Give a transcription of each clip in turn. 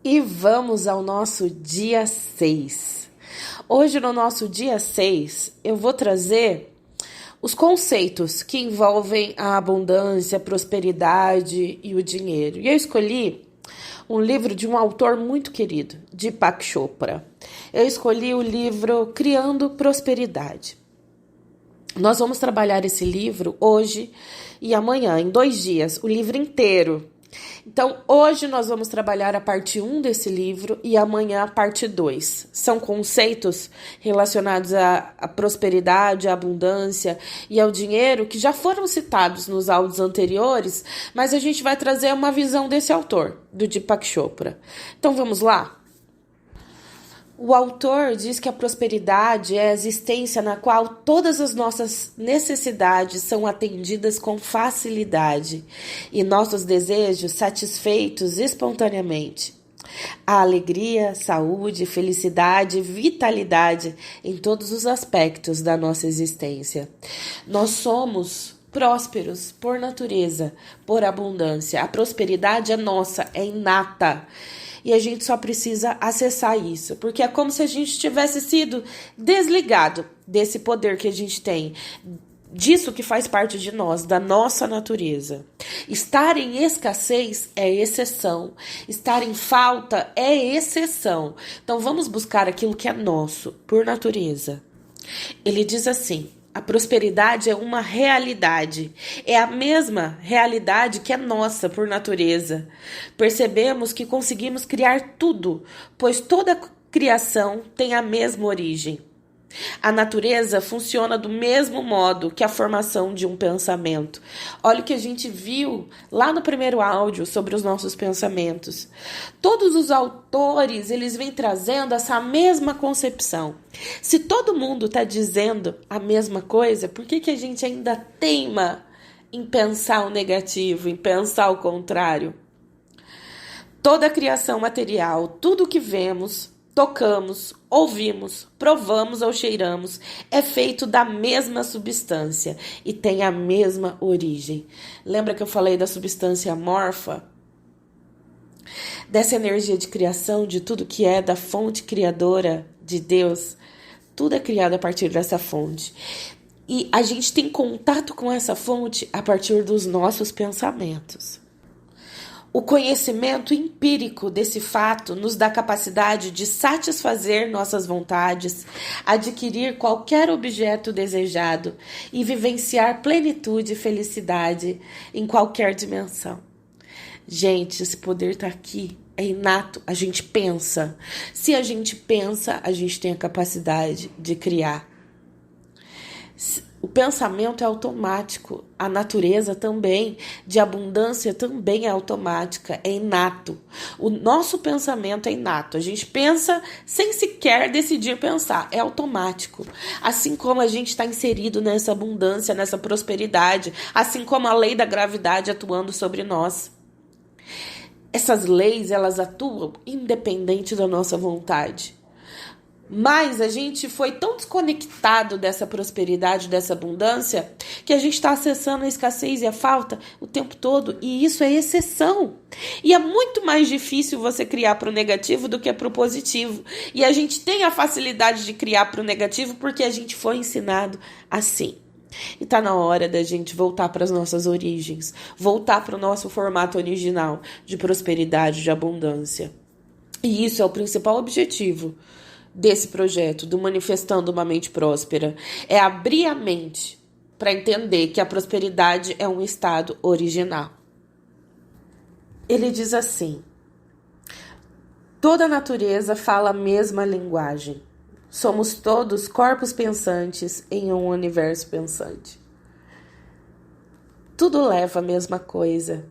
E vamos ao nosso dia 6. Hoje, no nosso dia 6, eu vou trazer os conceitos que envolvem a abundância, a prosperidade e o dinheiro. E eu escolhi um livro de um autor muito querido, Deepak Chopra. Eu escolhi o livro Criando Prosperidade. Nós vamos trabalhar esse livro hoje e amanhã, em 2 dias, o livro inteiro. Então, hoje nós vamos trabalhar a parte 1 desse livro e amanhã a parte 2. São conceitos relacionados à prosperidade, à abundância e ao dinheiro que já foram citados nos áudios anteriores, mas a gente vai trazer uma visão desse autor, do Deepak Chopra. Então, vamos lá? O autor diz que a prosperidade é a existência na qual todas as nossas necessidades são atendidas com facilidade e nossos desejos satisfeitos espontaneamente. A alegria, saúde, felicidade, vitalidade em todos os aspectos da nossa existência. Nós somos prósperos por natureza, por abundância. A prosperidade é nossa, é inata. E a gente só precisa acessar isso, porque é como se a gente tivesse sido desligado desse poder que a gente tem, disso que faz parte de nós, da nossa natureza. Estar em escassez é exceção, estar em falta é exceção. Então vamos buscar aquilo que é nosso, por natureza. Ele diz assim: a prosperidade é uma realidade. É a mesma realidade que é nossa por natureza. Percebemos que conseguimos criar tudo, pois toda criação tem a mesma origem. A natureza funciona do mesmo modo que a formação de um pensamento. Olha o que a gente viu lá no primeiro áudio sobre os nossos pensamentos. Todos os autores, eles vêm trazendo essa mesma concepção. Se todo mundo está dizendo a mesma coisa, por que a gente ainda teima em pensar o negativo, em pensar o contrário? Toda a criação material, tudo que vemos, tocamos, ouvimos, provamos ou cheiramos é feito da mesma substância e tem a mesma origem. Lembra que eu falei da substância amorfa? Dessa energia de criação, de tudo que é da fonte criadora de Deus. Tudo é criado a partir dessa fonte. E a gente tem contato com essa fonte a partir dos nossos pensamentos. O conhecimento empírico desse fato nos dá capacidade de satisfazer nossas vontades, adquirir qualquer objeto desejado e vivenciar plenitude e felicidade em qualquer dimensão. Gente, esse poder está aqui, é inato, a gente pensa. Se a gente pensa, a gente tem a capacidade de criar. O pensamento é automático, a natureza também, de abundância também é automática, é inato. O nosso pensamento é inato, a gente pensa sem sequer decidir pensar, é automático. Assim como a gente está inserido nessa abundância, nessa prosperidade, assim como a lei da gravidade atuando sobre nós. Essas leis, elas atuam independente da nossa vontade. Mas a gente foi tão desconectado dessa prosperidade, dessa abundância, que a gente está acessando a escassez e a falta o tempo todo. E isso é exceção. E é muito mais difícil você criar para o negativo do que para o positivo. E a gente tem a facilidade de criar para o negativo porque a gente foi ensinado assim. E tá na hora da gente voltar para as nossas origens, voltar para o nosso formato original de prosperidade, de abundância. E isso é o principal objetivo desse projeto, do Manifestando uma Mente Próspera, é abrir a mente para entender que a prosperidade é um estado original. Ele diz assim: toda a natureza fala a mesma linguagem. Somos todos corpos pensantes em um universo pensante. Tudo leva a mesma coisa.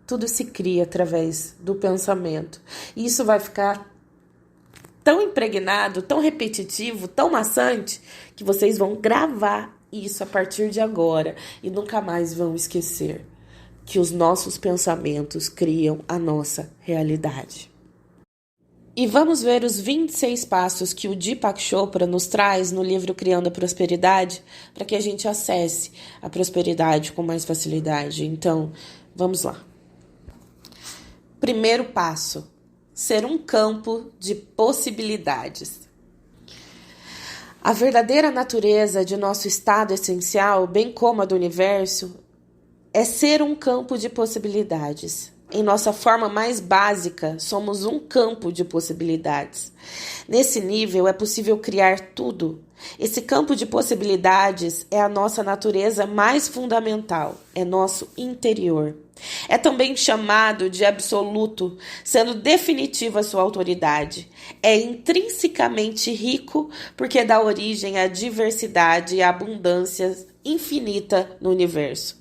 Tudo se cria através do pensamento. E isso vai ficar tão impregnado, tão repetitivo, tão maçante, que vocês vão gravar isso a partir de agora e nunca mais vão esquecer que os nossos pensamentos criam a nossa realidade. E vamos ver os 26 passos que o Deepak Chopra nos traz no livro Criando a Prosperidade, para que a gente acesse a prosperidade com mais facilidade. Então, vamos lá. Primeiro passo: ser um campo de possibilidades. A verdadeira natureza de nosso estado essencial, bem como a do universo, é ser um campo de possibilidades. Em nossa forma mais básica, somos um campo de possibilidades. Nesse nível, é possível criar tudo. Esse campo de possibilidades é a nossa natureza mais fundamental, é nosso interior. É também chamado de absoluto, sendo definitiva a sua autoridade. É intrinsecamente rico porque dá origem à diversidade e à abundância infinita no universo.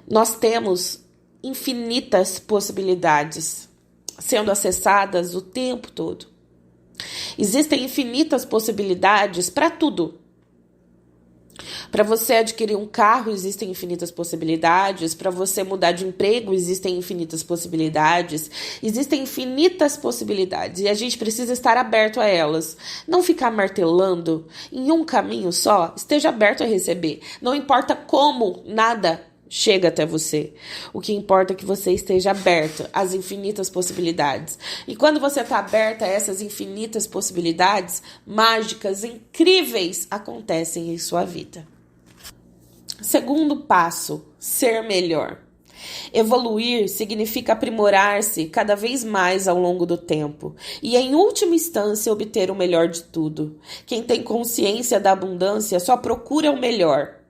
Nós temos infinitas possibilidades sendo acessadas o tempo todo. Existem infinitas possibilidades para tudo. Para você adquirir um carro, existem infinitas possibilidades. Para você mudar de emprego, existem infinitas possibilidades. Existem infinitas possibilidades e a gente precisa estar aberto a elas. Não ficar martelando em um caminho só. Esteja aberto a receber. Não importa como, nada chega até você. O que importa é que você esteja aberto às infinitas possibilidades. E quando você está aberto a essas infinitas possibilidades, mágicas, incríveis acontecem em sua vida. Segundo passo, ser melhor. Evoluir significa aprimorar-se cada vez mais ao longo do tempo e, em última instância, obter o melhor de tudo. Quem tem consciência da abundância só procura o melhor.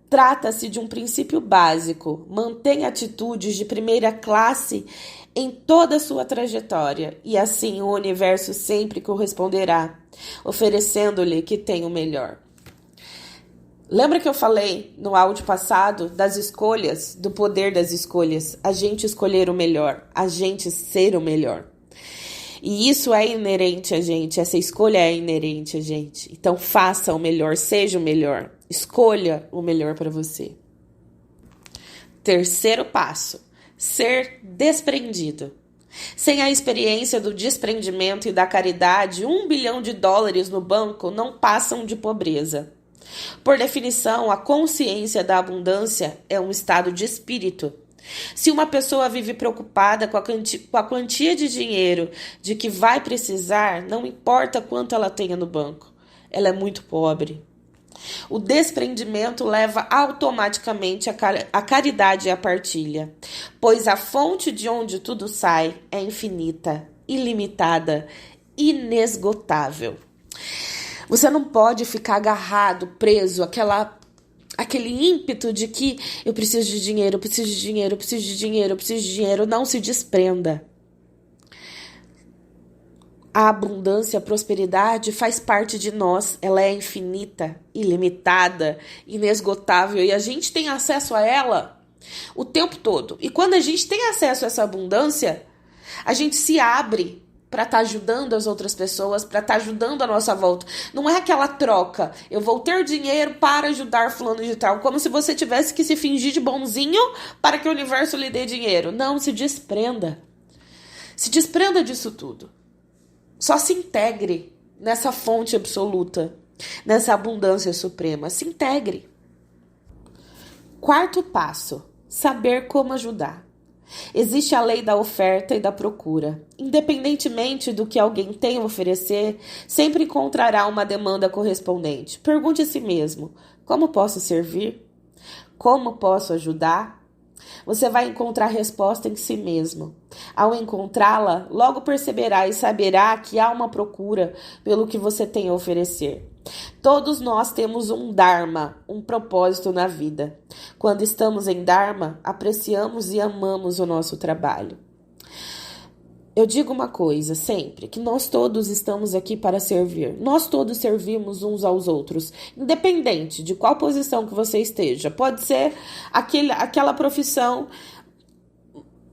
Trata-se de um princípio básico. Mantenha atitudes de primeira classe em toda a sua trajetória e assim o universo sempre corresponderá, oferecendo-lhe que tem o melhor. Lembra que eu falei no áudio passado das escolhas, do poder das escolhas? A gente escolher o melhor, a gente ser o melhor. E isso é inerente a gente, essa escolha é inerente a gente. Então faça o melhor, seja o melhor. Escolha o melhor para você. Terceiro passo, ser desprendido. Sem a experiência do desprendimento e da caridade, $1 bilhão no banco não passam de pobreza. Por definição, a consciência da abundância é um estado de espírito. Se uma pessoa vive preocupada com a quantia de dinheiro de que vai precisar, não importa quanto ela tenha no banco, ela é muito pobre. O desprendimento leva automaticamente a caridade e a partilha, pois a fonte de onde tudo sai é infinita, ilimitada, inesgotável. Você não pode ficar agarrado, preso, aquele ímpeto de que eu preciso de dinheiro, eu preciso de dinheiro, eu preciso de dinheiro, eu preciso de dinheiro. Não se desprenda. A abundância, a prosperidade faz parte de nós. Ela é infinita, ilimitada, inesgotável. E a gente tem acesso a ela o tempo todo. E quando a gente tem acesso a essa abundância, a gente se abre para estar ajudando as outras pessoas, para estar ajudando a nossa volta. Não é aquela troca. Eu vou ter dinheiro para ajudar fulano de tal. Como se você tivesse que se fingir de bonzinho para que o universo lhe dê dinheiro. Não, se desprenda. Se desprenda disso tudo. Só se integre nessa fonte absoluta, nessa abundância suprema. Se integre. Quarto passo, saber como ajudar. Existe a lei da oferta e da procura. Independentemente do que alguém tem a oferecer, sempre encontrará uma demanda correspondente. Pergunte a si mesmo: como posso servir? Como posso ajudar? Você vai encontrar resposta em si mesmo. Ao encontrá-la, logo perceberá e saberá que há uma procura pelo que você tem a oferecer. Todos nós temos um Dharma, um propósito na vida. Quando estamos em Dharma, apreciamos e amamos o nosso trabalho. Eu digo uma coisa sempre, que nós todos estamos aqui para servir. Nós todos servimos uns aos outros, independente de qual posição que você esteja. Pode ser aquela profissão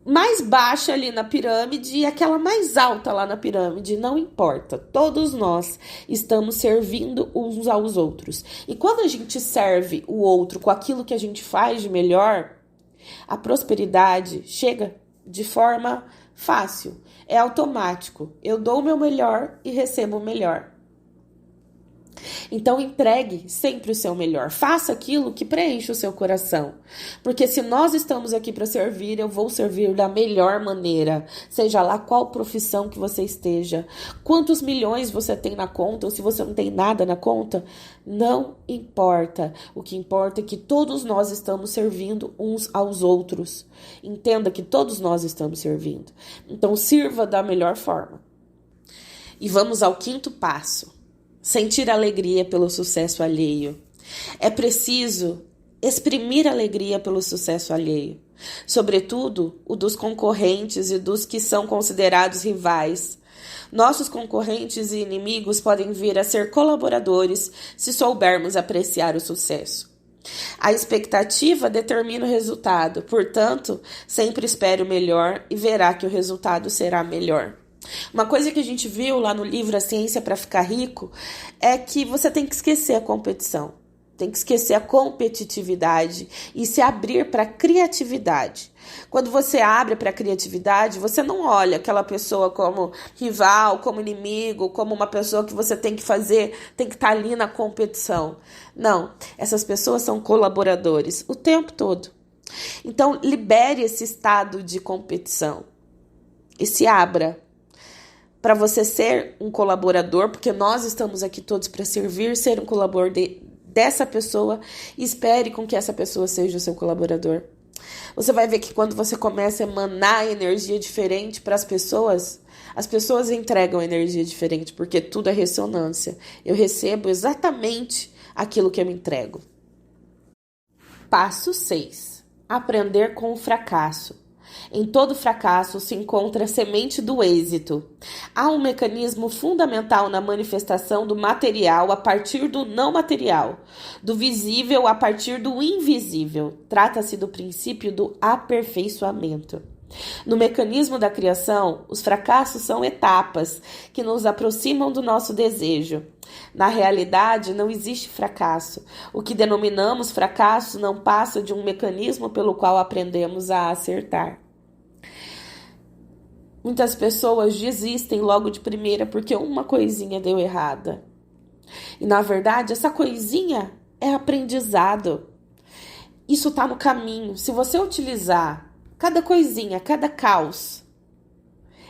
mais baixa ali na pirâmide e aquela mais alta lá na pirâmide, não importa. Todos nós estamos servindo uns aos outros. E quando a gente serve o outro com aquilo que a gente faz de melhor, a prosperidade chega de forma fácil, é automático. Eu dou o meu melhor e recebo o melhor. Então entregue sempre o seu melhor. Faça aquilo que preenche o seu coração. Porque se nós estamos aqui para servir, eu vou servir da melhor maneira. Seja lá qual profissão que você esteja. Quantos milhões você tem na conta, ou se você não tem nada na conta, não importa. O que importa é que todos nós estamos servindo uns aos outros. Entenda que todos nós estamos servindo. Então sirva da melhor forma. E vamos ao quinto passo. Sentir alegria pelo sucesso alheio. É preciso exprimir alegria pelo sucesso alheio, sobretudo o dos concorrentes e dos que são considerados rivais. Nossos concorrentes e inimigos podem vir a ser colaboradores se soubermos apreciar o sucesso. A expectativa determina o resultado, portanto, sempre espere o melhor e verá que o resultado será melhor. Uma coisa que a gente viu lá no livro A Ciência para Ficar Rico é que você tem que esquecer a competição, tem que esquecer a competitividade e se abrir para a criatividade. Quando você abre para a criatividade, você não olha aquela pessoa como rival, como inimigo, como uma pessoa que você tem que fazer, tem que estar ali na competição. Não, essas pessoas são colaboradores o tempo todo. Então, libere esse estado de competição e se abra para você ser um colaborador, porque nós estamos aqui todos para servir, ser um colaborador dessa pessoa e espere com que essa pessoa seja o seu colaborador. Você vai ver que quando você começa a emanar energia diferente para as pessoas entregam energia diferente, porque tudo é ressonância. Eu recebo exatamente aquilo que eu me entrego. Passo 6. Aprender com o fracasso. Em todo fracasso se encontra a semente do êxito. Há um mecanismo fundamental na manifestação do material a partir do não material, do visível a partir do invisível. Trata-se do princípio do aperfeiçoamento. No mecanismo da criação, os fracassos são etapas que nos aproximam do nosso desejo. Na realidade, não existe fracasso. O que denominamos fracasso não passa de um mecanismo pelo qual aprendemos a acertar. Muitas pessoas desistem logo de primeira porque uma coisinha deu errada. E, na verdade, essa coisinha é aprendizado. Isso está no caminho. Se você utilizar cada coisinha, cada caos,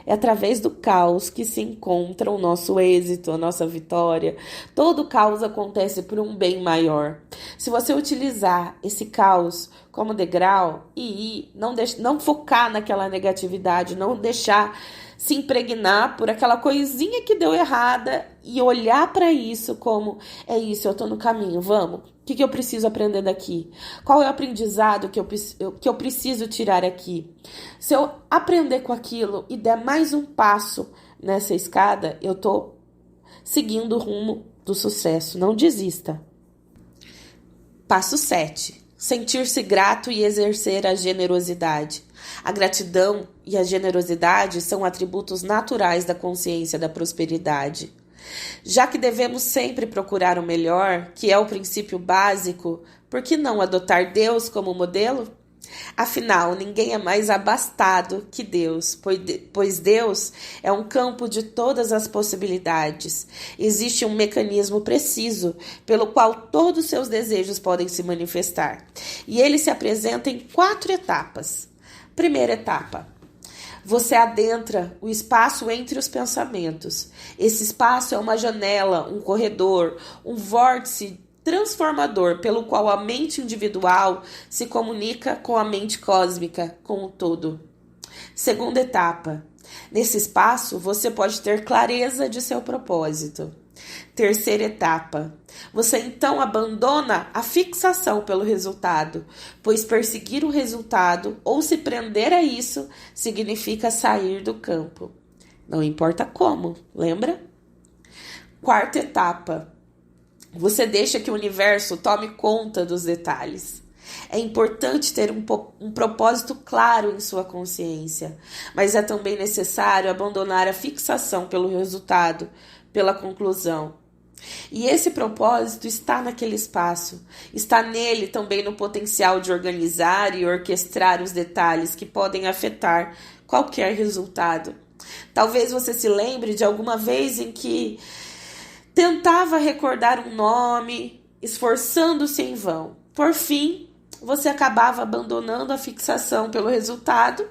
é através do caos que se encontra o nosso êxito, a nossa vitória. Todo caos acontece por um bem maior. Se você utilizar esse caos como degrau e não focar naquela negatividade, não deixar se impregnar por aquela coisinha que deu errada e olhar para isso como, é isso, eu tô no caminho, vamos. O que eu preciso aprender daqui? Qual é o aprendizado que eu preciso tirar aqui? Se eu aprender com aquilo e der mais um passo nessa escada, eu tô seguindo o rumo do sucesso. Não desista. Passo 7. Sentir-se grato e exercer a generosidade. A gratidão e a generosidade são atributos naturais da consciência da prosperidade. Já que devemos sempre procurar o melhor, que é o princípio básico, por que não adotar Deus como modelo? Afinal, ninguém é mais abastado que Deus, pois Deus é um campo de todas as possibilidades. Existe um mecanismo preciso pelo qual todos os seus desejos podem se manifestar. E ele se apresenta em 4 etapas. Primeira etapa. Você adentra o espaço entre os pensamentos. Esse espaço é uma janela, um corredor, um vórtice transformador pelo qual a mente individual se comunica com a mente cósmica, com o todo. Segunda etapa. Nesse espaço, você pode ter clareza de seu propósito. Terceira etapa. Você então abandona a fixação pelo resultado, pois perseguir o resultado ou se prender a isso significa sair do campo. Não importa como, lembra? Quarta etapa. Você deixa que o universo tome conta dos detalhes. É importante ter um propósito claro em sua consciência, mas é também necessário abandonar a fixação pelo resultado, pela conclusão. E esse propósito está naquele espaço, está nele também no potencial de organizar e orquestrar os detalhes que podem afetar qualquer resultado. Talvez você se lembre de alguma vez em que Tentava recordar um nome, esforçando-se em vão. Por fim, você acabava abandonando a fixação pelo resultado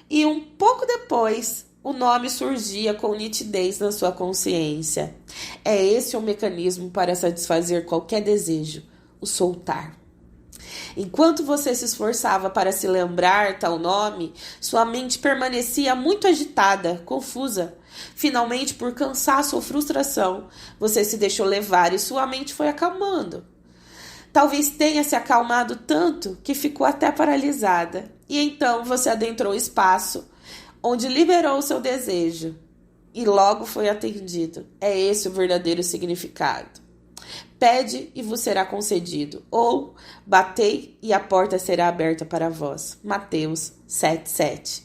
e um pouco depois o nome surgia com nitidez na sua consciência. É esse o mecanismo para satisfazer qualquer desejo, o soltar. Enquanto você se esforçava para se lembrar tal nome, sua mente permanecia muito agitada, confusa. Finalmente, por cansaço ou frustração, você se deixou levar e sua mente foi acalmando. Talvez tenha se acalmado tanto que ficou até paralisada. E então você adentrou o espaço onde liberou o seu desejo e logo foi atendido. É esse o verdadeiro significado. Pede e vos será concedido, ou batei e a porta será aberta para vós. Mateus 7,7.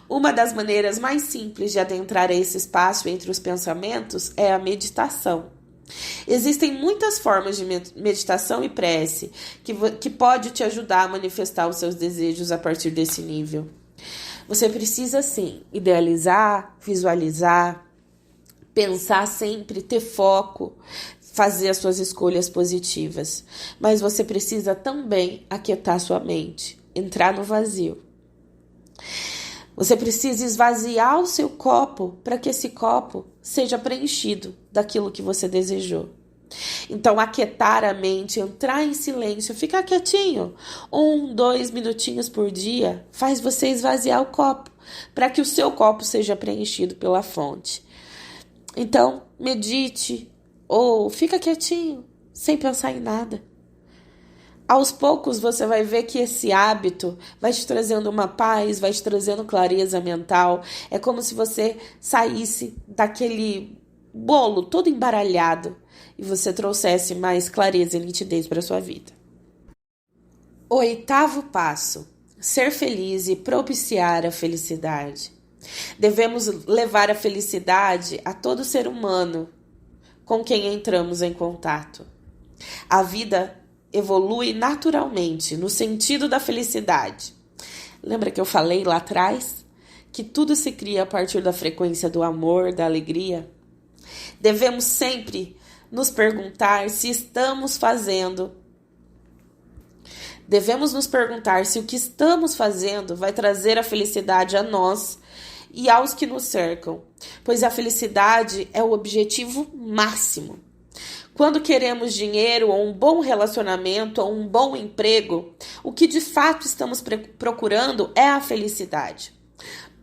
Uma das maneiras mais simples de adentrar a esse espaço entre os pensamentos é a meditação. Existem muitas formas de meditação e prece que pode te ajudar a manifestar os seus desejos a partir desse nível. Você precisa, sim, idealizar, visualizar, pensar sempre, ter foco, fazer as suas escolhas positivas. Mas você precisa também aquietar sua mente, entrar no vazio. Você precisa esvaziar o seu copo para que esse copo seja preenchido daquilo que você desejou. Então, aquietar a mente, entrar em silêncio, ficar quietinho, 2 minutinhos por dia, faz você esvaziar o copo, para que o seu copo seja preenchido pela fonte. Então, medite ou fica quietinho, sem pensar em nada. Aos poucos você vai ver que esse hábito vai te trazendo uma paz, vai te trazendo clareza mental. É como se você saísse daquele bolo todo embaralhado e você trouxesse mais clareza e nitidez para a sua vida. 8º passo: ser feliz e propiciar a felicidade. Devemos levar a felicidade a todo ser humano com quem entramos em contato. A vida evolui naturalmente no sentido da felicidade. Lembra que eu falei lá atrás que tudo se cria a partir da frequência do amor, da alegria? Devemos sempre nos perguntar se o que estamos fazendo vai trazer a felicidade a nós e aos que nos cercam, pois a felicidade é o objetivo máximo. Quando queremos dinheiro ou um bom relacionamento ou um bom emprego, o que de fato estamos procurando é a felicidade.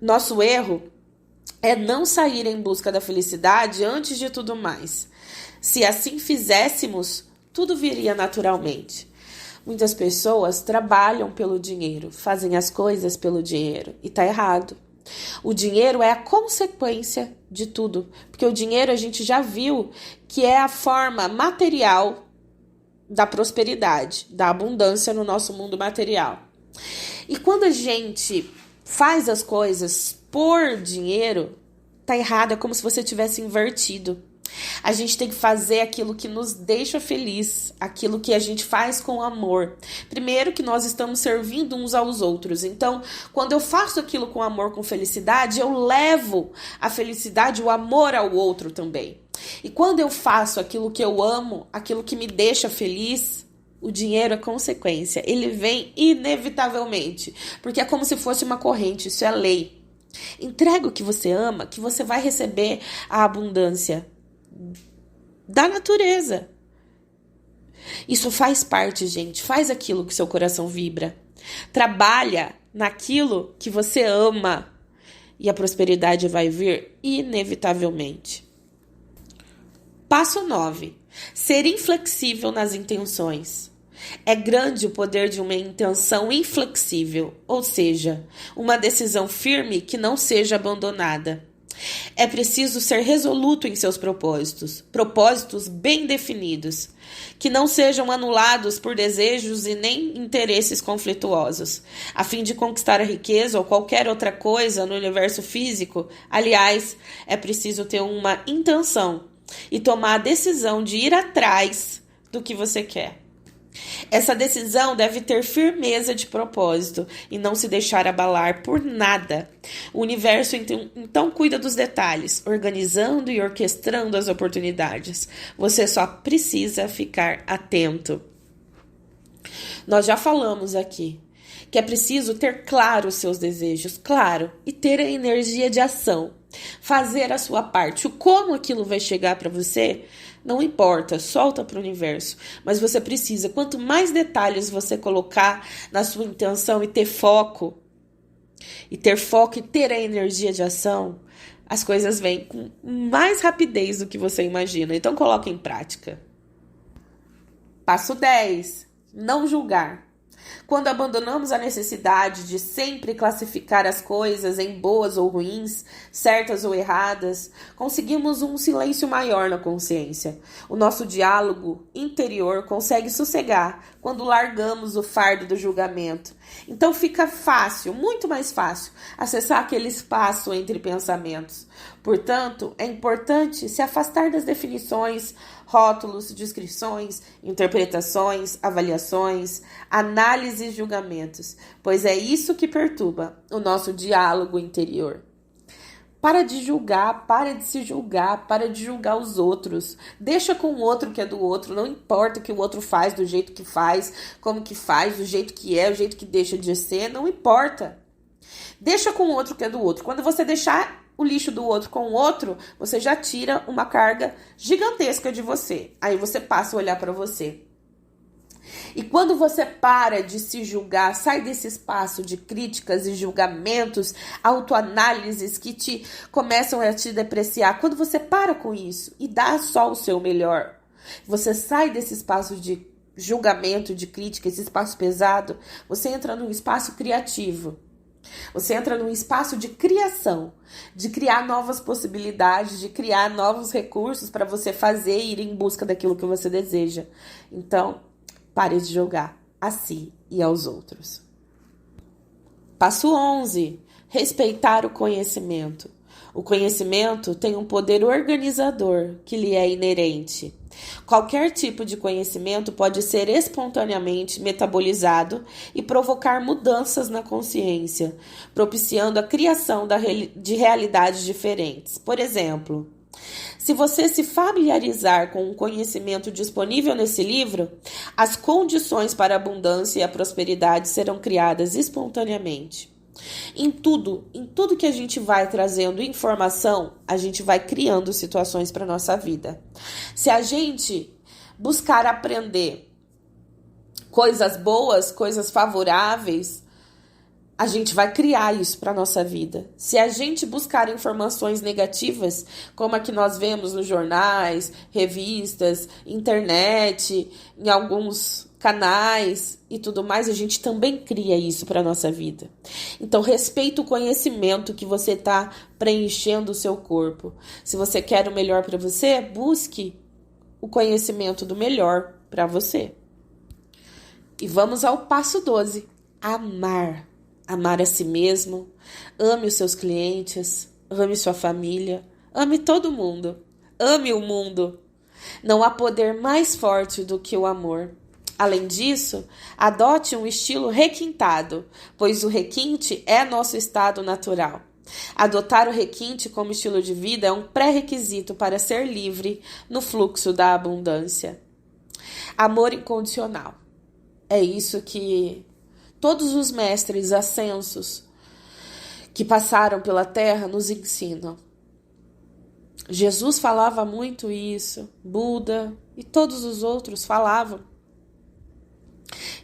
Nosso erro é não sair em busca da felicidade antes de tudo mais. Se assim fizéssemos, tudo viria naturalmente. Muitas pessoas trabalham pelo dinheiro, fazem as coisas pelo dinheiro, e tá errado. O dinheiro é a consequência de tudo, porque o dinheiro a gente já viu que é a forma material da prosperidade, da abundância no nosso mundo material. E quando a gente faz as coisas por dinheiro, tá errado, é como se você tivesse invertido. A gente tem que fazer aquilo que nos deixa feliz, aquilo que a gente faz com amor. Primeiro que nós estamos servindo uns aos outros. Então, quando eu faço aquilo com amor, com felicidade, eu levo a felicidade, o amor ao outro também. E quando eu faço aquilo que eu amo, aquilo que me deixa feliz, o dinheiro é consequência. Ele vem inevitavelmente, porque é como se fosse uma corrente, isso é lei. Entrega o que você ama, que você vai receber a abundância da natureza. Isso faz parte, gente. Faz aquilo que seu coração vibra. Trabalha naquilo que você ama e a prosperidade vai vir inevitavelmente. Passo 9. Ser inflexível nas intenções. É grande o poder de uma intenção inflexível, ou seja, uma decisão firme que não seja abandonada. É preciso ser resoluto em seus propósitos bem definidos, que não sejam anulados por desejos e nem interesses conflituosos, a fim de conquistar a riqueza ou qualquer outra coisa no universo físico. Aliás, é preciso ter uma intenção e tomar a decisão de ir atrás do que você quer. Essa decisão deve ter firmeza de propósito e não se deixar abalar por nada. O universo então cuida dos detalhes, organizando e orquestrando as oportunidades. Você só precisa ficar atento. Nós já falamos aqui que é preciso ter claro os seus desejos, claro, e ter a energia de ação. Fazer a sua parte. O como aquilo vai chegar para você, não importa, solta para o universo. Mas você precisa, quanto mais detalhes você colocar na sua intenção e ter foco e ter a energia de ação, as coisas vêm com mais rapidez do que você imagina. Então coloque em prática. Passo 10. Não julgar. Quando abandonamos a necessidade de sempre classificar as coisas em boas ou ruins, certas ou erradas, conseguimos um silêncio maior na consciência. O nosso diálogo interior consegue sossegar quando largamos o fardo do julgamento. Então fica fácil, muito mais fácil, acessar aquele espaço entre pensamentos. Portanto, é importante se afastar das definições, rótulos, descrições, interpretações, avaliações, análises e julgamentos, pois é isso que perturba o nosso diálogo interior. Para de julgar, para de se julgar, para de julgar os outros. Deixa com o outro que é do outro, não importa o que o outro faz, do jeito que faz, como que faz, do jeito que é, o jeito que deixa de ser, não importa. Deixa com o outro que é do outro. Quando você deixar o lixo do outro com o outro, você já tira uma carga gigantesca de você. Aí você passa a olhar para você. E quando você para de se julgar, sai desse espaço de críticas e julgamentos, autoanálises que começam a te depreciar, quando você para com isso e dá só o seu melhor, você sai desse espaço de julgamento, de crítica, esse espaço pesado, você entra num espaço criativo. Você entra num espaço de criação, de criar novas possibilidades, de criar novos recursos para você fazer e ir em busca daquilo que você deseja. Então, pare de julgar a si e aos outros. Passo 11. Respeitar o conhecimento. O conhecimento tem um poder organizador que lhe é inerente. Qualquer tipo de conhecimento pode ser espontaneamente metabolizado e provocar mudanças na consciência, propiciando a criação de realidades diferentes. Por exemplo, se você se familiarizar com o conhecimento disponível nesse livro, as condições para a abundância e a prosperidade serão criadas espontaneamente. Em tudo que a gente vai trazendo informação, a gente vai criando situações para a nossa vida. Se a gente buscar aprender coisas boas, coisas favoráveis, a gente vai criar isso para a nossa vida. Se a gente buscar informações negativas, como a que nós vemos nos jornais, revistas, internet, em alguns canais e tudo mais, a gente também cria isso para a nossa vida. Então, respeita o conhecimento que você está preenchendo o seu corpo. Se você quer o melhor para você, busque o conhecimento do melhor para você. E vamos ao passo 12. Amar. Amar a si mesmo, ame os seus clientes, ame sua família, ame todo mundo, ame o mundo. Não há poder mais forte do que o amor. Além disso, adote um estilo requintado, pois o requinte é nosso estado natural. Adotar o requinte como estilo de vida é um pré-requisito para ser livre no fluxo da abundância. Amor incondicional. É isso que todos os mestres ascensos que passaram pela Terra nos ensinam. Jesus falava muito isso, Buda e todos os outros falavam.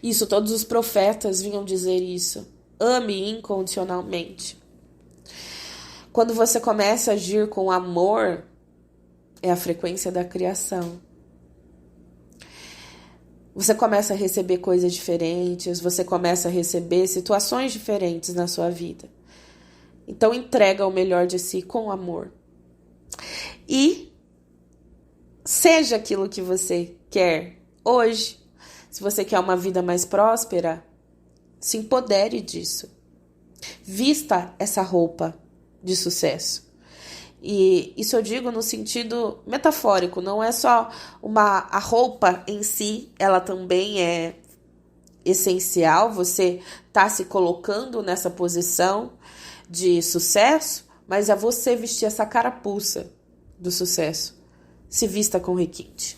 Isso, todos os profetas vinham dizer isso. Ame incondicionalmente. Quando você começa a agir com amor, é a frequência da criação. Você começa a receber coisas diferentes, você começa a receber situações diferentes na sua vida. Então, entrega o melhor de si com amor. E seja aquilo que você quer hoje. Se você quer uma vida mais próspera, se empodere disso. Vista essa roupa de sucesso. E isso eu digo no sentido metafórico, não é só a roupa em si, ela também é essencial, você tá se colocando nessa posição de sucesso, mas é você vestir essa carapuça do sucesso. Se vista com requinte.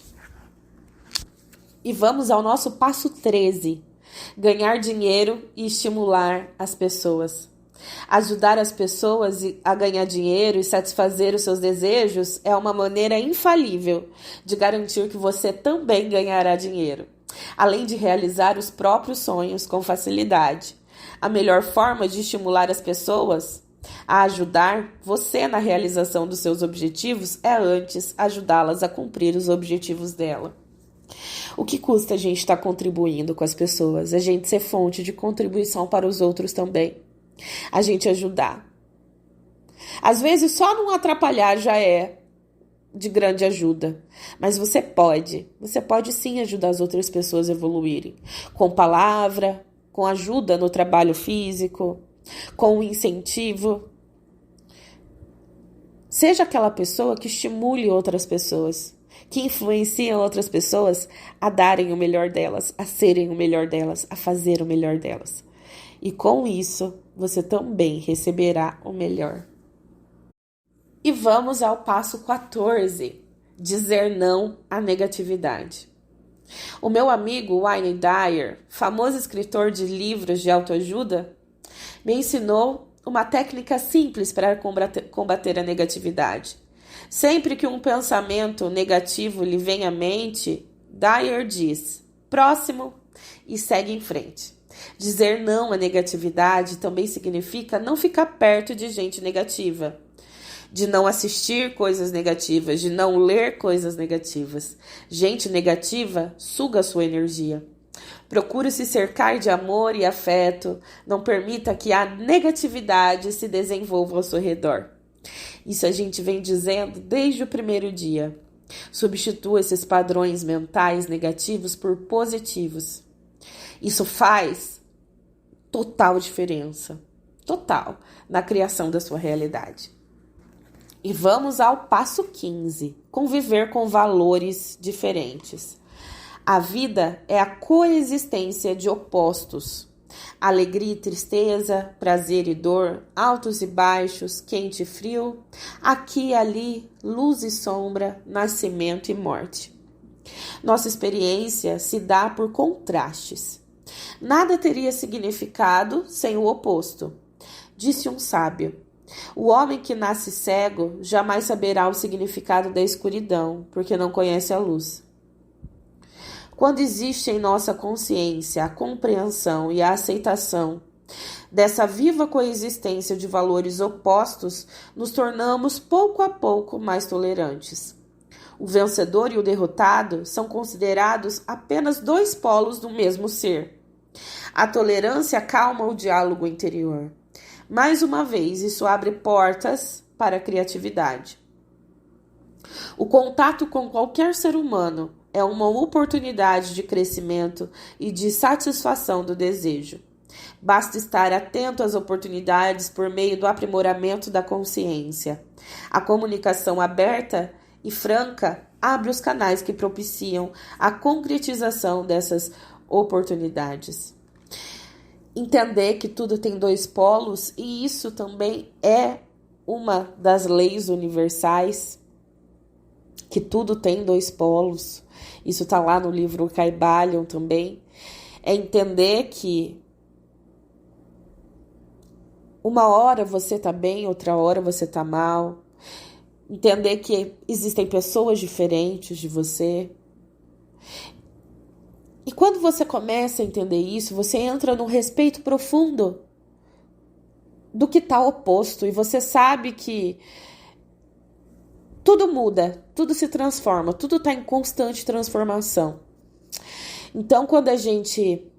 E vamos ao nosso passo 13. Ganhar dinheiro e estimular as pessoas. Ajudar as pessoas a ganhar dinheiro e satisfazer os seus desejos é uma maneira infalível de garantir que você também ganhará dinheiro, além de realizar os próprios sonhos com facilidade. A melhor forma de estimular as pessoas a ajudar você na realização dos seus objetivos é antes ajudá-las a cumprir os objetivos dela. O que custa a gente estar contribuindo com as pessoas? A gente ser fonte de contribuição para os outros também. A gente ajudar. Às vezes só não atrapalhar já é de grande ajuda. Mas você pode sim ajudar as outras pessoas a evoluírem. Com palavra, com ajuda no trabalho físico, com incentivo. Seja aquela pessoa que estimule outras pessoas, que influencia outras pessoas a darem o melhor delas, a serem o melhor delas, a fazer o melhor delas. E com isso, você também receberá o melhor. E vamos ao passo 14, dizer não à negatividade. O meu amigo Wayne Dyer, famoso escritor de livros de autoajuda, me ensinou uma técnica simples para combater a negatividade. Sempre que um pensamento negativo lhe vem à mente, Dyer diz, próximo, e segue em frente. Dizer não à negatividade também significa não ficar perto de gente negativa, de não assistir coisas negativas, de não ler coisas negativas. Gente negativa suga sua energia. Procure se cercar de amor e afeto. Não permita que a negatividade se desenvolva ao seu redor. Isso a gente vem dizendo desde o primeiro dia. Substitua esses padrões mentais negativos por positivos. Isso faz total diferença. Total. Na criação da sua realidade. E vamos ao passo 15. Conviver com valores diferentes. A vida é a coexistência de opostos. Alegria e tristeza, prazer e dor, altos e baixos, quente e frio, aqui e ali, luz e sombra, nascimento e morte. Nossa experiência se dá por contrastes. Nada teria significado sem o oposto. Disse um sábio. O homem que nasce cego jamais saberá o significado da escuridão, porque não conhece a luz. Quando existe em nossa consciência a compreensão e a aceitação dessa viva coexistência de valores opostos, nos tornamos pouco a pouco mais tolerantes. O vencedor e o derrotado são considerados apenas dois polos do mesmo ser. A tolerância acalma o diálogo interior. Mais uma vez, isso abre portas para a criatividade. O contato com qualquer ser humano é uma oportunidade de crescimento e de satisfação do desejo. Basta estar atento às oportunidades por meio do aprimoramento da consciência. A comunicação aberta e franca abre os canais que propiciam a concretização dessas oportunidades. Entender que tudo tem dois polos, e isso também é uma das leis universais, que tudo tem dois polos. Isso está lá no livro Kybalion também. É entender que uma hora você está bem, outra hora você está mal. Entender que existem pessoas diferentes de você. E quando você começa a entender isso, você entra num respeito profundo do que está oposto. E você sabe que tudo muda, tudo se transforma, tudo está em constante transformação. Então, quando a gente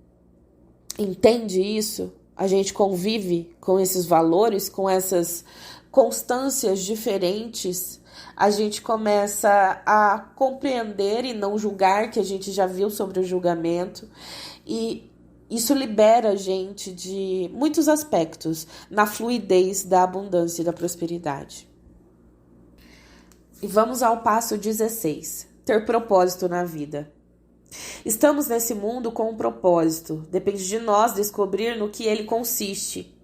entende isso, a gente convive com esses valores, com essas constâncias diferentes, a gente começa a compreender e não julgar, que a gente já viu sobre o julgamento, e isso libera a gente de muitos aspectos na fluidez da abundância e da prosperidade. E vamos ao passo 16. Ter propósito na vida. Estamos nesse mundo com um propósito. Depende de nós descobrir no que ele consiste.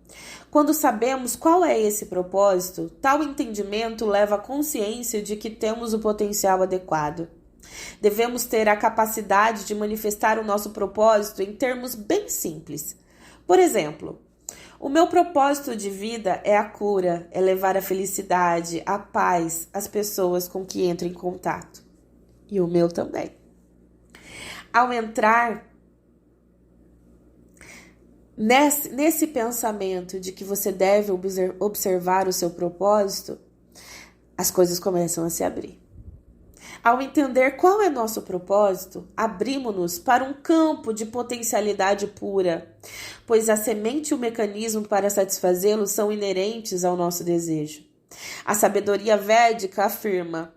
Quando sabemos qual é esse propósito, tal entendimento leva à consciência de que temos o potencial adequado. Devemos ter a capacidade de manifestar o nosso propósito em termos bem simples. Por exemplo, o meu propósito de vida é a cura, é levar a felicidade, a paz às pessoas com que entro em contato. E o meu também. Ao entrar nesse pensamento de que você deve observar o seu propósito, as coisas começam a se abrir. Ao entender qual é nosso propósito, abrimos-nos para um campo de potencialidade pura, pois a semente e o mecanismo para satisfazê-lo são inerentes ao nosso desejo. A sabedoria védica afirma: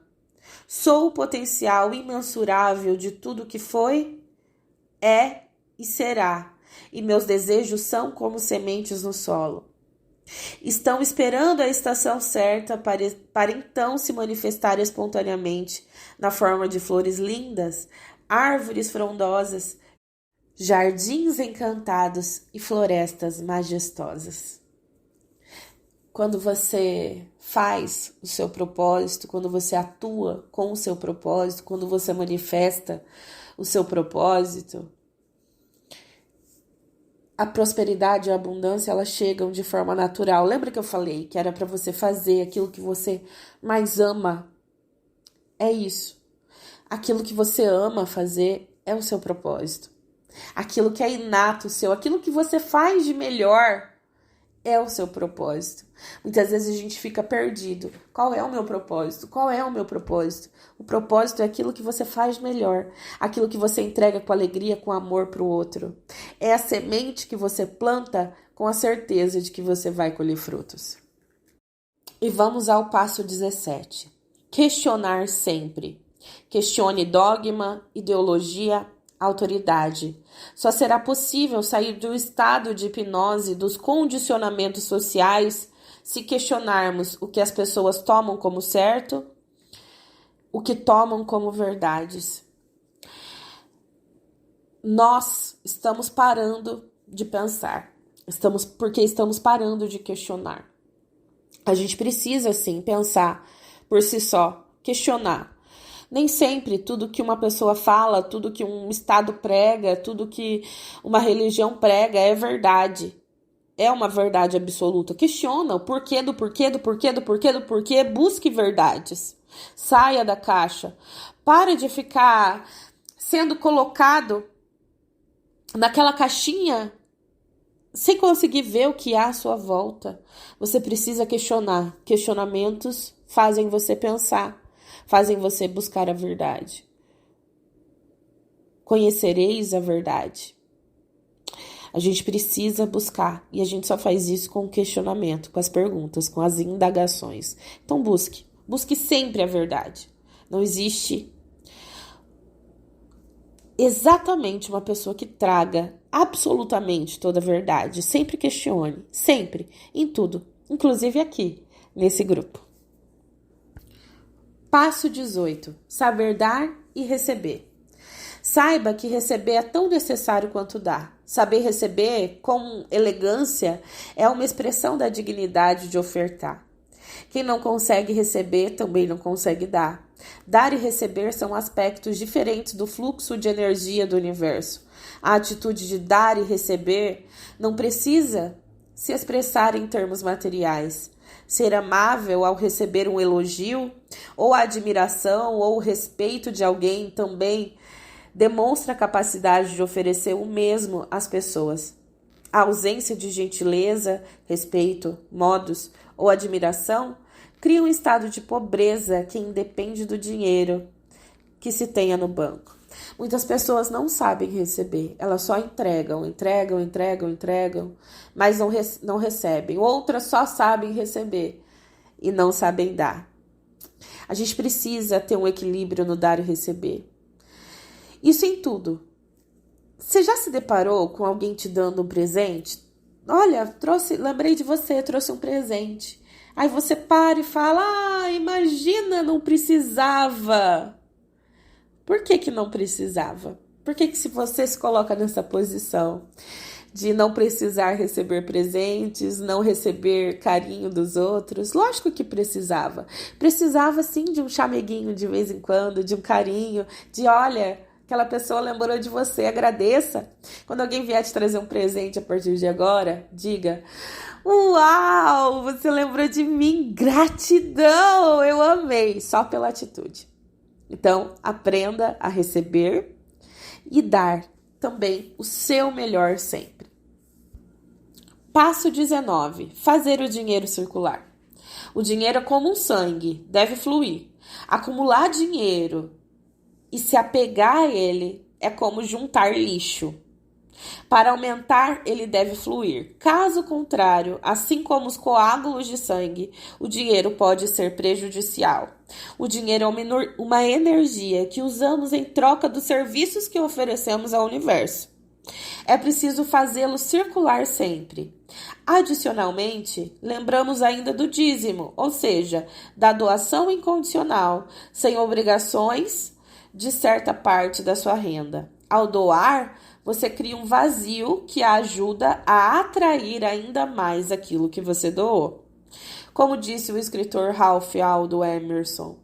sou o potencial imensurável de tudo que foi, é e será, e meus desejos são como sementes no solo. Estão esperando a estação certa para então se manifestar espontaneamente na forma de flores lindas, árvores frondosas, jardins encantados e florestas majestosas. Quando você faz o seu propósito, quando você atua com o seu propósito, quando você manifesta o seu propósito, a prosperidade e a abundância, elas chegam de forma natural. Lembra que eu falei que era para você fazer aquilo que você mais ama? É isso. Aquilo que você ama fazer é o seu propósito. Aquilo que é inato seu, aquilo que você faz de melhor é o seu propósito. Muitas vezes a gente fica perdido. Qual é o meu propósito? Qual é o meu propósito? O propósito é aquilo que você faz melhor, aquilo que você entrega com alegria, com amor para o outro. É a semente que você planta com a certeza de que você vai colher frutos. E vamos ao passo 17. Questionar sempre. Questione dogma, ideologia, autoridade. Só será possível sair do estado de hipnose dos condicionamentos sociais se questionarmos o que as pessoas tomam como certo, o que tomam como verdades. Nós estamos parando de pensar, porque estamos parando de questionar. A gente precisa, sim, pensar por si só, questionar. Nem sempre tudo que uma pessoa fala, tudo que um estado prega, tudo que uma religião prega é verdade. É uma verdade absoluta. Questiona o porquê do porquê, do porquê, do porquê, do porquê. Busque verdades. Saia da caixa. Pare de ficar sendo colocado naquela caixinha sem conseguir ver o que há à sua volta. Você precisa questionar. Questionamentos fazem você pensar. Fazem você buscar a verdade. Conhecereis a verdade. A gente precisa buscar. E a gente só faz isso com o questionamento, com as perguntas, com as indagações. Então busque. Busque sempre a verdade. Não existe exatamente uma pessoa que traga absolutamente toda a verdade. Sempre questione. Sempre. Em tudo. Inclusive aqui, nesse grupo. Passo 18. Saber dar e receber. Saiba que receber é tão necessário quanto dar. Saber receber com elegância é uma expressão da dignidade de ofertar. Quem não consegue receber também não consegue dar. Dar e receber são aspectos diferentes do fluxo de energia do universo. A atitude de dar e receber não precisa se expressar em termos materiais. Ser amável ao receber um elogio, ou a admiração, ou o respeito de alguém também demonstra a capacidade de oferecer o mesmo às pessoas. A ausência de gentileza, respeito, modos ou admiração cria um estado de pobreza que independe do dinheiro que se tenha no banco. Muitas pessoas não sabem receber, elas só entregam, mas não recebem. Outras só sabem receber e não sabem dar. A gente precisa ter um equilíbrio no dar e receber. Isso em tudo. Você já se deparou com alguém te dando um presente? Olha, lembrei de você, trouxe um presente. Aí você para e fala, imagina imagina, não precisava. Por que não precisava? Por que se você se coloca nessa posição de não precisar receber presentes, não receber carinho dos outros? Lógico que precisava. Precisava sim de um chameguinho de vez em quando, de um carinho, de olha, aquela pessoa lembrou de você, agradeça. Quando alguém vier te trazer um presente a partir de agora, diga: uau, você lembrou de mim, gratidão, eu amei, só pela atitude. Então, aprenda a receber e dar também o seu melhor sempre. Passo 19. Fazer o dinheiro circular. O dinheiro é como um sangue, deve fluir. Acumular dinheiro e se apegar a ele é como juntar lixo. Para aumentar, ele deve fluir. Caso contrário, assim como os coágulos de sangue, o dinheiro pode ser prejudicial. O dinheiro é uma energia que usamos em troca dos serviços que oferecemos ao universo. É preciso fazê-lo circular sempre. Adicionalmente, lembramos ainda do dízimo, ou seja, da doação incondicional, sem obrigações de certa parte da sua renda. Ao doar, você cria um vazio que ajuda a atrair ainda mais aquilo que você doou. Como disse o escritor Ralph Waldo Emerson,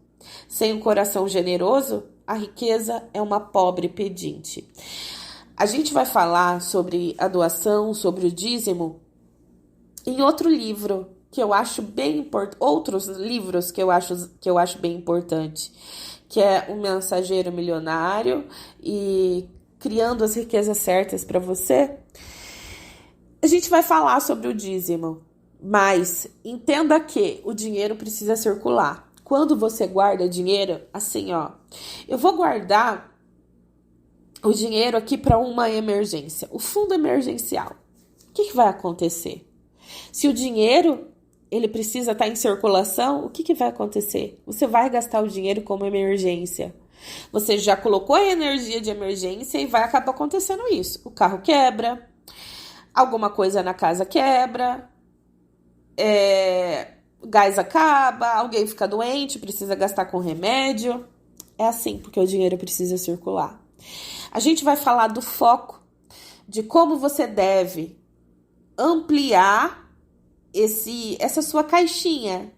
sem um coração generoso, a riqueza é uma pobre pedinte. A gente vai falar sobre a doação, sobre o dízimo, em outro livro que eu acho bem importante, outros livros que eu acho bem importante, que é O Mensageiro Milionário e Criando as Riquezas Certas para Você. A gente vai falar sobre o dízimo, mas entenda que o dinheiro precisa circular. Quando você guarda dinheiro, assim, ó, eu vou guardar o dinheiro aqui para uma emergência, o fundo emergencial. O que vai acontecer? Se o dinheiro ele precisa estar em circulação, o que vai acontecer? Você vai gastar o dinheiro como emergência. Você já colocou a energia de emergência e vai acabar acontecendo isso. O carro quebra, alguma coisa na casa quebra, gás acaba, alguém fica doente, precisa gastar com remédio. É assim, porque o dinheiro precisa circular. A gente vai falar do foco, de como você deve ampliar essa sua caixinha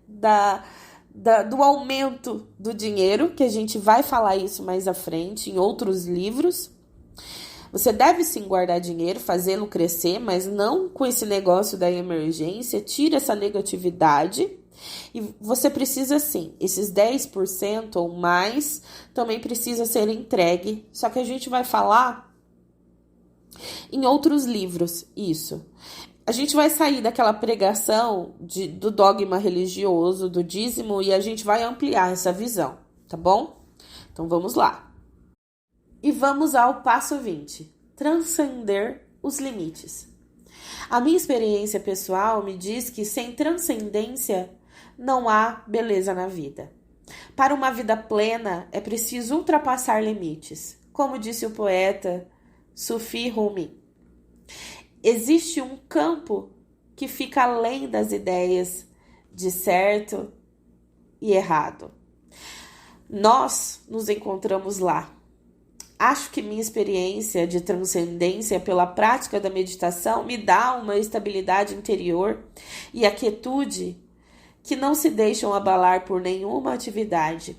do aumento do dinheiro, que a gente vai falar isso mais à frente em outros livros. Você deve sim guardar dinheiro, fazê-lo crescer, mas não com esse negócio da emergência. Tira essa negatividade e você precisa sim, esses 10% ou mais também precisa ser entregue. Só que a gente vai falar em outros livros isso. A gente vai sair daquela pregação do dogma religioso, do dízimo, e a gente vai ampliar essa visão, tá bom? Então vamos lá. E vamos ao passo 20. Transcender os limites. A minha experiência pessoal me diz que sem transcendência não há beleza na vida. Para uma vida plena é preciso ultrapassar limites. Como disse o poeta Sufi Rumi. Existe um campo que fica além das ideias de certo e errado. Nós nos encontramos lá. Acho que minha experiência de transcendência pela prática da meditação me dá uma estabilidade interior e a quietude que não se deixam abalar por nenhuma atividade.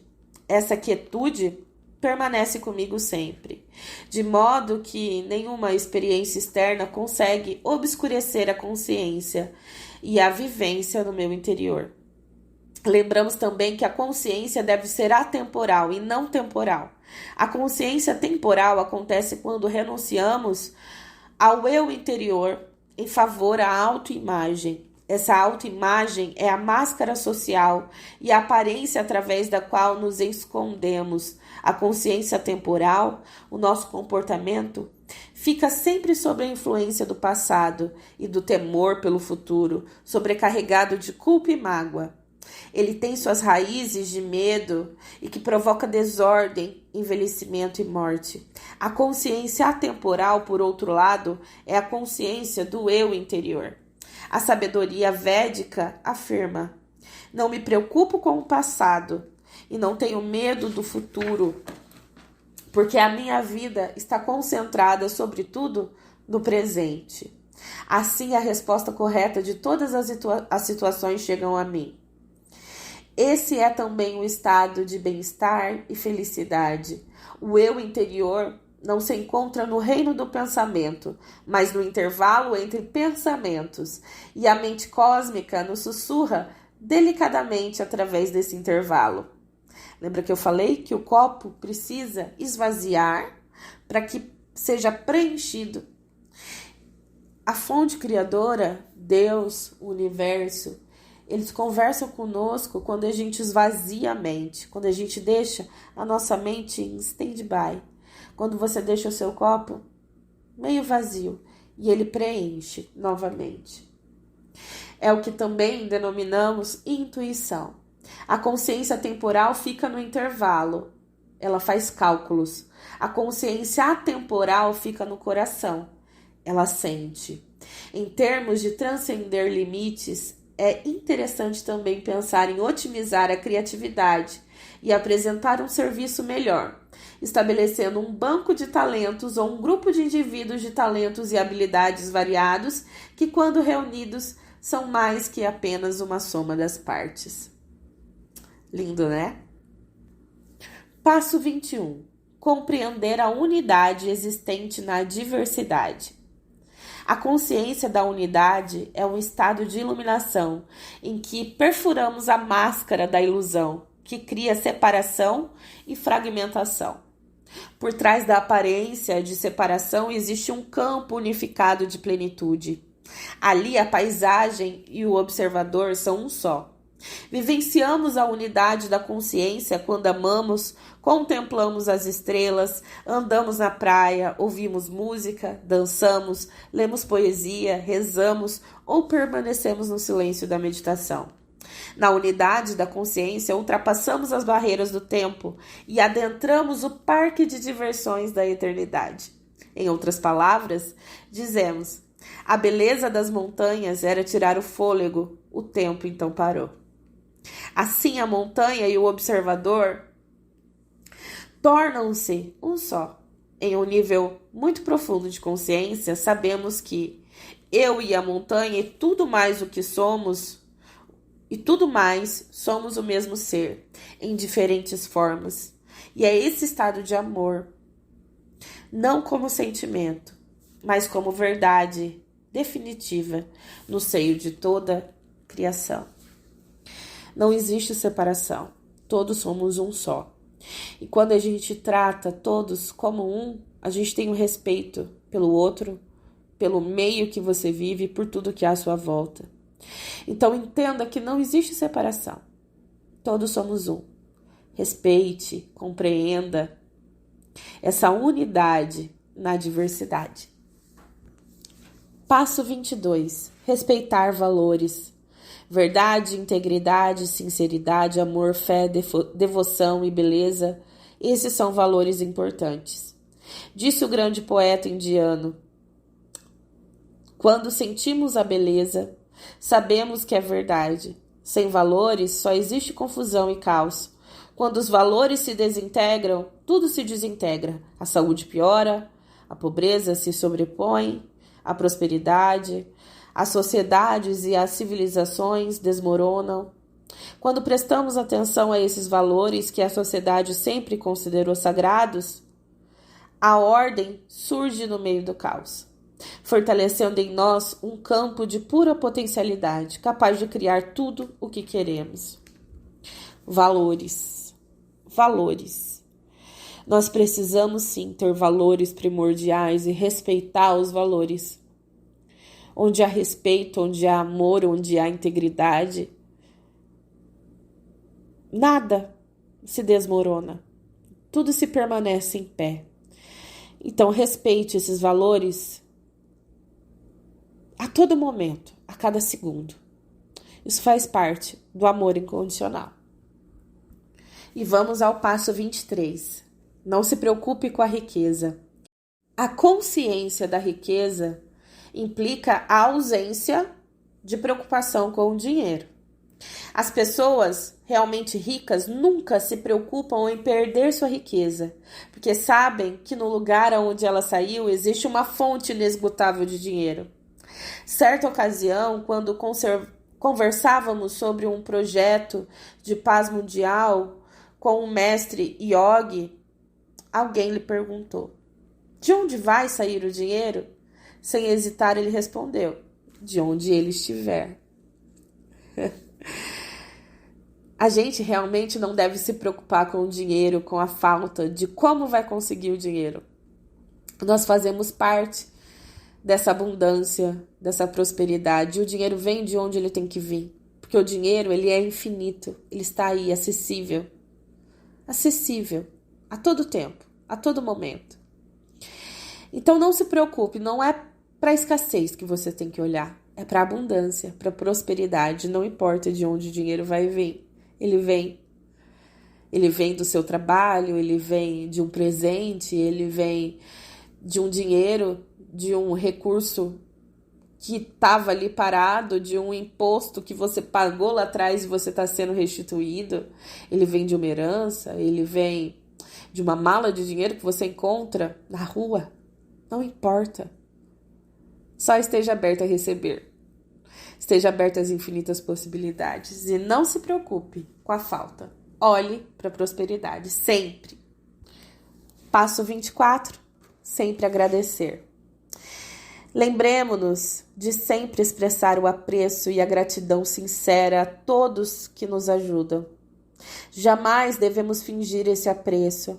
Essa quietude permanece comigo sempre, de modo que nenhuma experiência externa consegue obscurecer a consciência e a vivência no meu interior. Lembramos também que a consciência deve ser atemporal e não temporal. A consciência temporal acontece quando renunciamos ao eu interior em favor à autoimagem. Essa autoimagem é a máscara social e a aparência através da qual nos escondemos. A consciência temporal, o nosso comportamento, fica sempre sob a influência do passado e do temor pelo futuro, sobrecarregado de culpa e mágoa. Ele tem suas raízes de medo e que provoca desordem, envelhecimento e morte. A consciência atemporal, por outro lado, é a consciência do eu interior. A sabedoria védica afirma: Não me preocupo com o passado e não tenho medo do futuro, porque a minha vida está concentrada, sobretudo, no presente. Assim, a resposta correta de todas as situações chegam a mim. Esse é também o estado de bem-estar e felicidade. O eu interior não se encontra no reino do pensamento, mas no intervalo entre pensamentos, e a mente cósmica nos sussurra delicadamente através desse intervalo. Lembra que eu falei que o copo precisa esvaziar para que seja preenchido? A fonte criadora, Deus, o universo, eles conversam conosco quando a gente esvazia a mente, quando a gente deixa a nossa mente em stand-by, quando você deixa o seu copo meio vazio e ele preenche novamente. É o que também denominamos intuição. A consciência temporal fica no intervalo, ela faz cálculos. A consciência atemporal fica no coração, ela sente. Em termos de transcender limites, é interessante também pensar em otimizar a criatividade e apresentar um serviço melhor, estabelecendo um banco de talentos ou um grupo de indivíduos de talentos e habilidades variados que, quando reunidos, são mais que apenas uma soma das partes. Lindo, né? Passo 21. Compreender a unidade existente na diversidade. A consciência da unidade é um estado de iluminação em que perfuramos a máscara da ilusão, que cria separação e fragmentação. Por trás da aparência de separação existe um campo unificado de plenitude. Ali a paisagem e o observador são um só. Vivenciamos a unidade da consciência quando amamos, contemplamos as estrelas, andamos na praia, ouvimos música, dançamos, lemos poesia, rezamos ou permanecemos no silêncio da meditação. Na unidade da consciência, ultrapassamos as barreiras do tempo e adentramos o parque de diversões da eternidade. Em outras palavras, dizemos: a beleza das montanhas era tirar o fôlego, o tempo então parou. Assim, a montanha e o observador tornam-se um só. Em um nível muito profundo de consciência, sabemos que eu e a montanha e tudo mais o que somos, e tudo mais somos o mesmo ser, em diferentes formas. E é esse estado de amor, não como sentimento, mas como verdade definitiva no seio de toda criação. Não existe separação, todos somos um só. E quando a gente trata todos como um, a gente tem um respeito pelo outro, pelo meio que você vive e por tudo que há à sua volta. Então entenda que não existe separação, todos somos um. Respeite, compreenda essa unidade na diversidade. Passo 22. Respeitar valores. Verdade, integridade, sinceridade, amor, fé, devoção e beleza, esses são valores importantes. Disse o grande poeta indiano: quando sentimos a beleza, sabemos que é verdade. Sem valores, só existe confusão e caos. Quando os valores se desintegram, tudo se desintegra. A saúde piora, a pobreza se sobrepõe, a prosperidade, as sociedades e as civilizações desmoronam. Quando prestamos atenção a esses valores que a sociedade sempre considerou sagrados, a ordem surge no meio do caos, fortalecendo em nós um campo de pura potencialidade, capaz de criar tudo o que queremos. Valores. Valores. Nós precisamos sim ter valores primordiais e respeitar os valores. Onde há respeito, onde há amor, onde há integridade, nada se desmorona. Tudo se permanece em pé. Então, respeite esses valores a todo momento, a cada segundo. Isso faz parte do amor incondicional. E vamos ao passo 23. Não se preocupe com a riqueza. A consciência da riqueza implica a ausência de preocupação com o dinheiro. As pessoas realmente ricas nunca se preocupam em perder sua riqueza, porque sabem que no lugar onde ela saiu existe uma fonte inesgotável de dinheiro. Certa ocasião, quando conversávamos sobre um projeto de paz mundial com o mestre Yogi, alguém lhe perguntou: de onde vai sair o dinheiro? Sem hesitar, ele respondeu: de onde ele estiver. A gente realmente não deve se preocupar com o dinheiro, com a falta de como vai conseguir o dinheiro. Nós fazemos parte dessa abundância, dessa prosperidade. E o dinheiro vem de onde ele tem que vir. Porque o dinheiro, ele é infinito. Ele está aí, acessível. Acessível. A todo tempo. A todo momento. Então não se preocupe. Não é para a escassez que você tem que olhar. É para a abundância, para a prosperidade. Não importa de onde o dinheiro vai vir. Ele vem. Ele vem do seu trabalho, ele vem de um presente, ele vem de um dinheiro, de um recurso que estava ali parado, de um imposto que você pagou lá atrás e você está sendo restituído. Ele vem de uma herança, ele vem de uma mala de dinheiro que você encontra na rua. Não importa. Só esteja aberto a receber. Esteja aberto às infinitas possibilidades e não se preocupe com a falta. Olhe para a prosperidade, sempre. Passo 24, sempre agradecer. Lembremos-nos de sempre expressar o apreço e a gratidão sincera a todos que nos ajudam. Jamais devemos fingir esse apreço,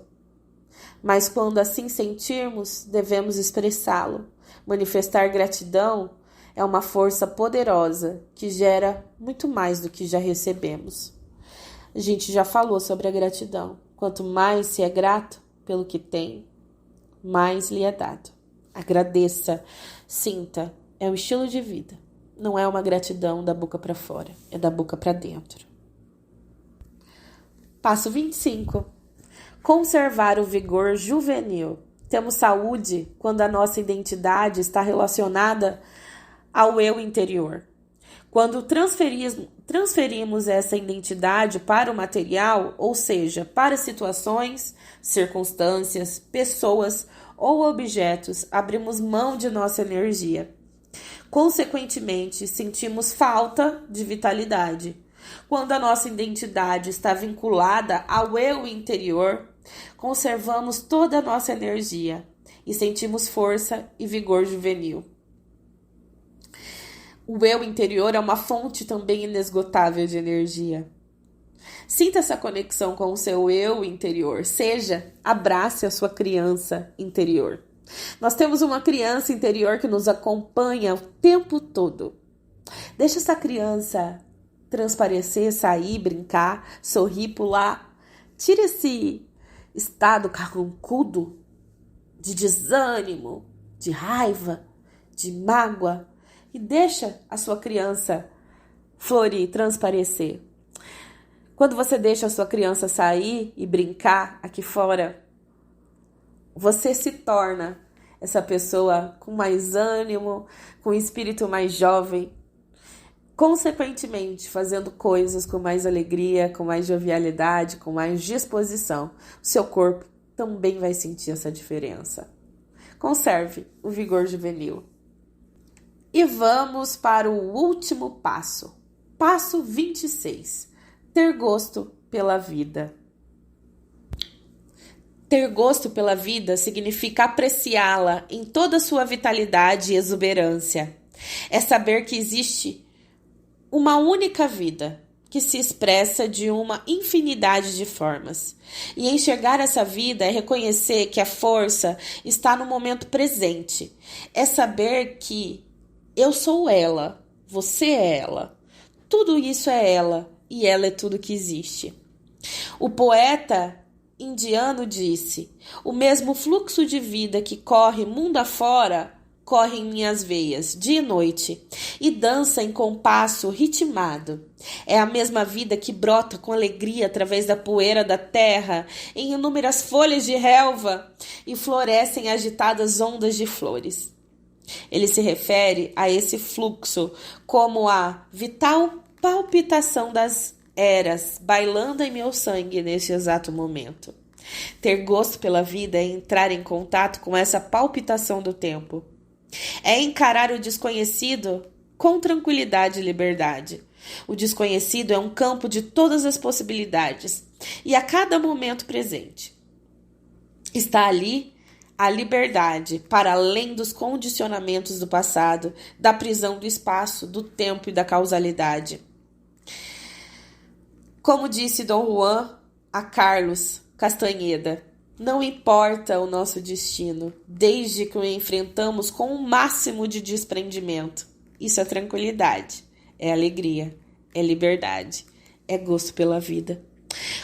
mas quando assim sentirmos, devemos expressá-lo. Manifestar gratidão é uma força poderosa que gera muito mais do que já recebemos. A gente já falou sobre a gratidão. Quanto mais se é grato pelo que tem, mais lhe é dado. Agradeça, sinta. É um estilo de vida. Não é uma gratidão da boca para fora, é da boca para dentro. Passo 25. Conservar o vigor juvenil. Temos saúde quando a nossa identidade está relacionada ao eu interior. Quando transferimos essa identidade para o material, ou seja, para situações, circunstâncias, pessoas ou objetos, abrimos mão de nossa energia. Consequentemente, sentimos falta de vitalidade. Quando a nossa identidade está vinculada ao eu interior, conservamos toda a nossa energia e sentimos força e vigor juvenil. O eu interior é uma fonte também inesgotável de energia. Sinta essa conexão com o seu eu interior. Abrace a sua criança interior. Nós temos uma criança interior que nos acompanha o tempo todo. Deixa essa criança transparecer, sair, brincar, sorrir, pular. Tira esse estado carrancudo de desânimo, de raiva, de mágoa. E deixa a sua criança florir, transparecer. Quando você deixa a sua criança sair e brincar aqui fora, você se torna essa pessoa com mais ânimo, com um espírito mais jovem. Consequentemente, fazendo coisas com mais alegria, com mais jovialidade, com mais disposição. O seu corpo também vai sentir essa diferença. Conserve o vigor juvenil. E vamos para o último passo. Passo 26. Ter gosto pela vida. Ter gosto pela vida significa apreciá-la em toda a sua vitalidade e exuberância. É saber que existe uma única vida que se expressa de uma infinidade de formas. E enxergar essa vida é reconhecer que a força está no momento presente. É saber que eu sou ela, você é ela, tudo isso é ela e ela é tudo que existe. O poeta indiano disse: o mesmo fluxo de vida que corre mundo afora corre em minhas veias, dia e noite, e dança em compasso ritmado. É a mesma vida que brota com alegria através da poeira da terra, em inúmeras folhas de relva, e florescem agitadas ondas de flores. Ele se refere a esse fluxo como a vital palpitação das eras bailando em meu sangue nesse exato momento. Ter gosto pela vida é entrar em contato com essa palpitação do tempo. É encarar o desconhecido com tranquilidade e liberdade. O desconhecido é um campo de todas as possibilidades e a cada momento presente está ali a liberdade para além dos condicionamentos do passado, da prisão do espaço, do tempo e da causalidade. Como disse Dom Juan a Carlos Castanheda, não importa o nosso destino, desde que o enfrentamos com o máximo de desprendimento. Isso é tranquilidade, é alegria, é liberdade, é gosto pela vida.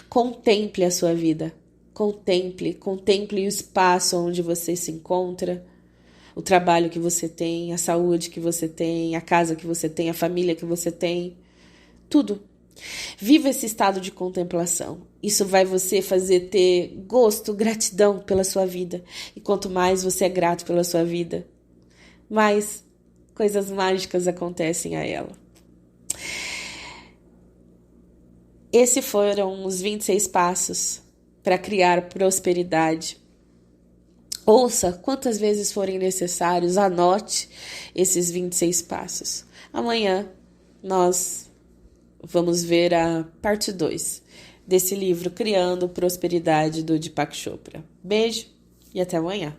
Contemple a sua vida, contemple o espaço onde você se encontra, o trabalho que você tem, a saúde que você tem, a casa que você tem, a família que você tem, tudo. Viva esse estado de contemplação. Isso vai você fazer ter gosto, gratidão pela sua vida. E quanto mais você é grato pela sua vida, mais coisas mágicas acontecem a ela. Esses foram os 26 passos para criar prosperidade. Ouça quantas vezes forem necessários, anote esses 26 passos. Amanhã nós vamos ver a parte 2 desse livro, Criando Prosperidade, do Deepak Chopra. Beijo e até amanhã.